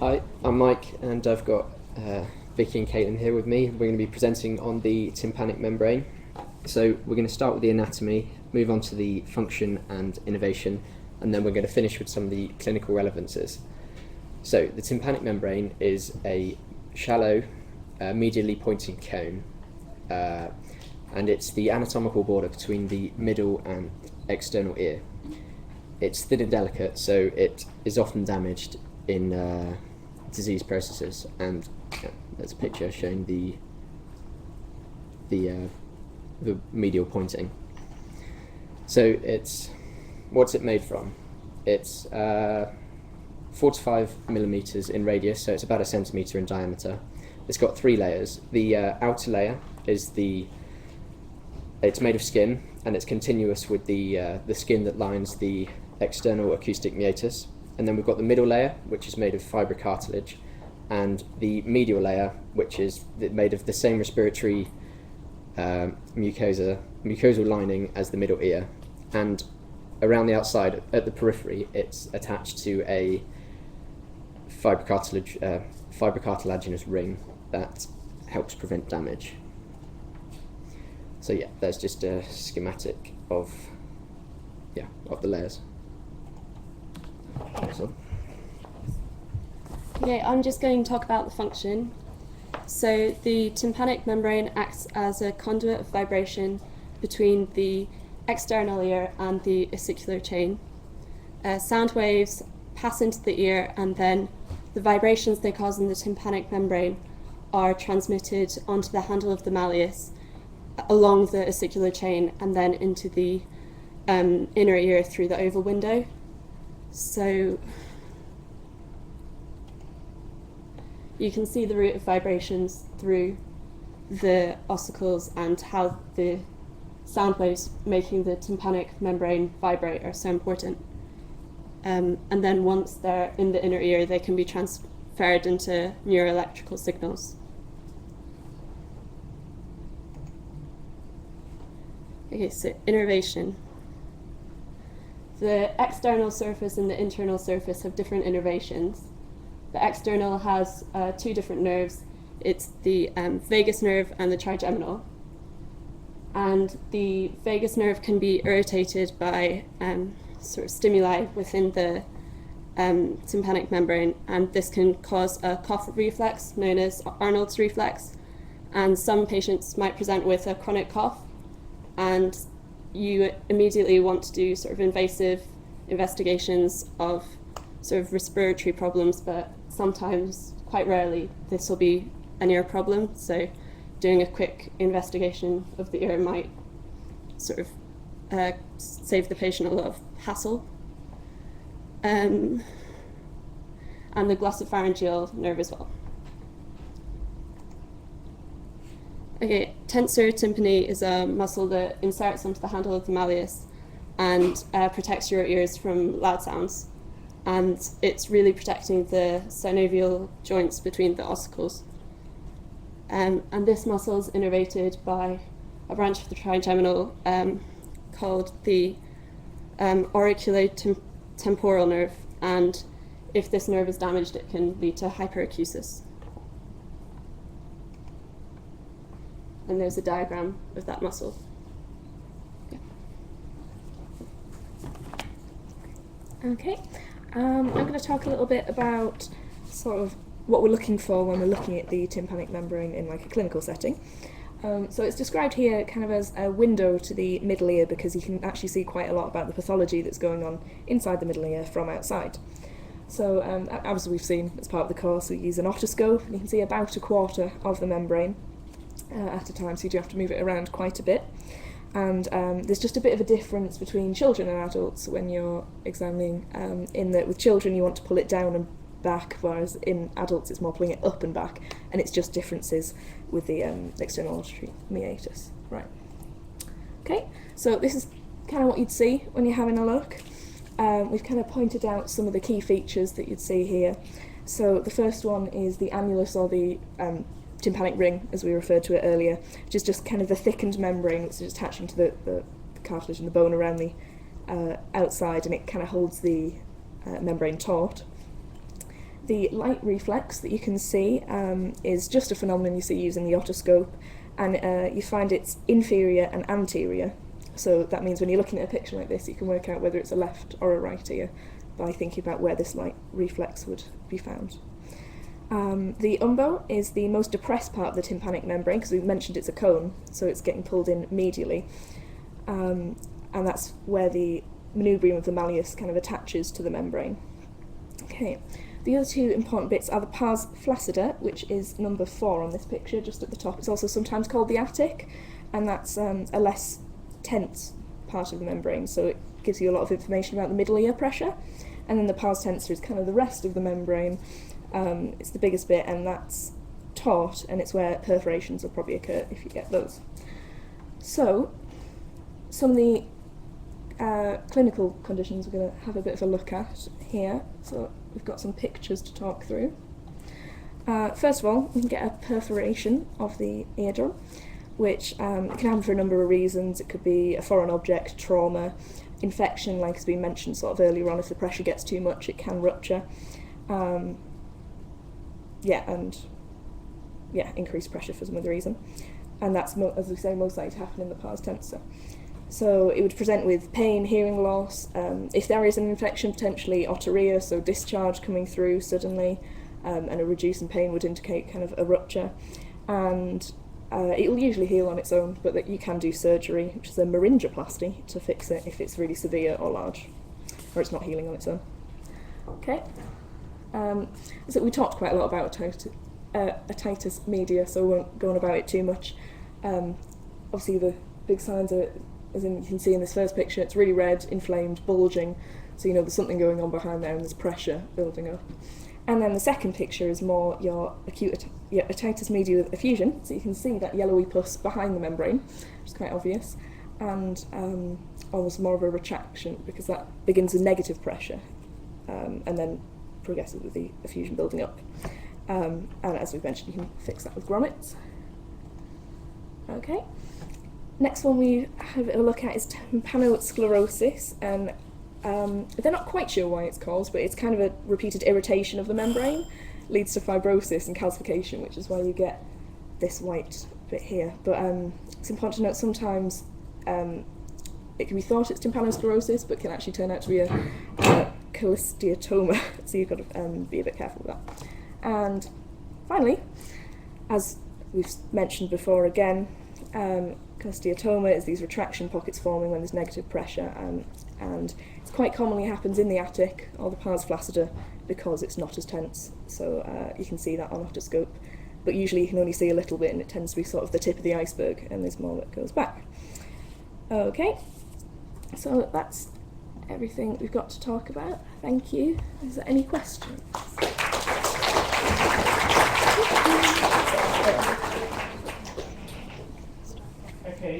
Hi, I'm Mike, and I've got Vicky and Caitlin here with me. We're going to be presenting on the tympanic membrane. So we're going to start with the anatomy, move on to the function and innervation, and then we're going to finish with some of the clinical relevances. So the tympanic membrane is a shallow, medially pointing cone, and it's the anatomical border between the middle and external ear. It's thin and delicate, so it is often damaged in disease processes, and there's a picture showing the medial pointing. So what's it made from? It's 4 to 5 millimeters in radius, so it's about a centimeter in diameter. It's got 3 layers. The outer layer is it's made of skin, and it's continuous with the skin that lines the external acoustic meatus. And then we've got the middle layer, which is made of fibrocartilage, and the medial layer, which is made of the same respiratory mucosal lining as the middle ear. And around the outside, at the periphery, it's attached to a fibrocartilaginous ring that helps prevent damage. So yeah, there's just a schematic of the layers. Awesome. Okay, I'm just going to talk about the function. So the tympanic membrane acts as a conduit of vibration between the external ear and the acicular chain. Sound waves pass into the ear, and then the vibrations they cause in the tympanic membrane are transmitted onto the handle of the malleus along the acicular chain and then into the inner ear through the oval window. So you can see the route of vibrations through the ossicles and how the sound waves making the tympanic membrane vibrate are so important. And then once they're in the inner ear, they can be transferred into neuroelectrical signals. Okay, so innervation. The external surface and the internal surface have different innervations. The external has 2 different nerves. It's the vagus nerve and the trigeminal. And the vagus nerve can be irritated by sort of stimuli within the tympanic membrane, and this can cause a cough reflex known as Arnold's reflex. And some patients might present with a chronic cough, and you immediately want to do sort of invasive investigations of sort of respiratory problems, but sometimes, quite rarely, this will be an ear problem. So doing a quick investigation of the ear might sort of save the patient a lot of hassle. And the glossopharyngeal nerve as well. Okay, Tensor Tympani is a muscle that inserts onto the handle of the malleus and protects your ears from loud sounds. And it's really protecting the synovial joints between the ossicles. And this muscle is innervated by a branch of the trigeminal called the auriculotemporal nerve. And if this nerve is damaged, it can lead to hyperacusis. And there's a diagram of that muscle. Yeah. Okay, I'm going to talk a little bit about sort of what we're looking for when we're looking at the tympanic membrane in like a clinical setting. So it's described here kind of as a window to the middle ear, because you can actually see quite a lot about the pathology that's going on inside the middle ear from outside. So as we've seen as part of the course, we use an otoscope, and you can see about a quarter of the membrane at a time, so you do have to move it around quite a bit. And there's just a bit of a difference between children and adults when you're examining, in that with children you want to pull it down and back, whereas in adults it's more pulling it up and back, and it's just differences with the external auditory meatus. Right. Okay, so this is kind of what you'd see when you're having a look. We've kind of pointed out some of the key features that you'd see here. So the first one is the annulus, or the tympanic ring, as we referred to it earlier, which is just kind of the thickened membrane which is attaching to the cartilage and the bone around the outside, and it kind of holds the membrane taut. the light reflex that you can see is just a phenomenon you see using the otoscope, and you find it's inferior and anterior. So that means when you're looking at a picture like this, you can work out whether it's a left or a right ear by thinking about where this light reflex would be found. The umbo is the most depressed part of the tympanic membrane, because we mentioned it's a cone, so it's getting pulled in medially. And that's where the manubrium of the malleus kind of attaches to the membrane. Okay, the other two important bits are the pars flaccida, which is number 4 on this picture, just at the top. It's also sometimes called the attic, and that's a less tense part of the membrane, so it gives you a lot of information about the middle ear pressure. And then the pars tensor is kind of the rest of the membrane. It's the biggest bit, and that's taut, and it's where perforations will probably occur if you get those. So, some of the clinical conditions we're going to have a bit of a look at here. So we've got some pictures to talk through. First of all, we can get a perforation of the eardrum, which can happen for a number of reasons. It could be a foreign object, trauma, infection, like has been mentioned sort of earlier on. If the pressure gets too much, it can rupture. Increased pressure for some other reason. And that's, as we say, most likely to happen in the pars tensor. So it would present with pain, hearing loss. If there is an infection, potentially otorrhea, so discharge coming through suddenly, and a reduce in pain would indicate kind of a rupture. And it will usually heal on its own, but that you can do surgery, which is a meringoplasty, to fix it if it's really severe or large, or it's not healing on its own. Okay. So we talked quite a lot about otitis media, so we won't go on about it too much. Obviously the big signs are, as you can see in this first picture, it's really red, inflamed, bulging, so you know there's something going on behind there and there's pressure building up. And then the second picture is more your acute otitis media with effusion, so you can see that yellowy pus behind the membrane, which is quite obvious, and almost more of a retraction, because that begins with negative pressure and then progresses with the effusion building up. And as we've mentioned, you can fix that with grommets. Okay. Next one we have a look at is tympanosclerosis, and they're not quite sure why it's caused, but it's kind of a repeated irritation of the membrane, leads to fibrosis and calcification, which is why you get this white bit here. But it's important to note sometimes it can be thought it's tympanosclerosis, but can actually turn out to be a cholesteatoma, so you've got to be a bit careful with that. And finally, as we've mentioned before again, cholesteatoma is these retraction pockets forming when there's negative pressure, and it quite commonly happens in the attic or the pars flaccida because it's not as tense, so you can see that on otoscope, but usually you can only see a little bit and it tends to be sort of the tip of the iceberg and there's more that goes back. Okay, so that's everything we've got to talk about. Thank you. Is there any questions?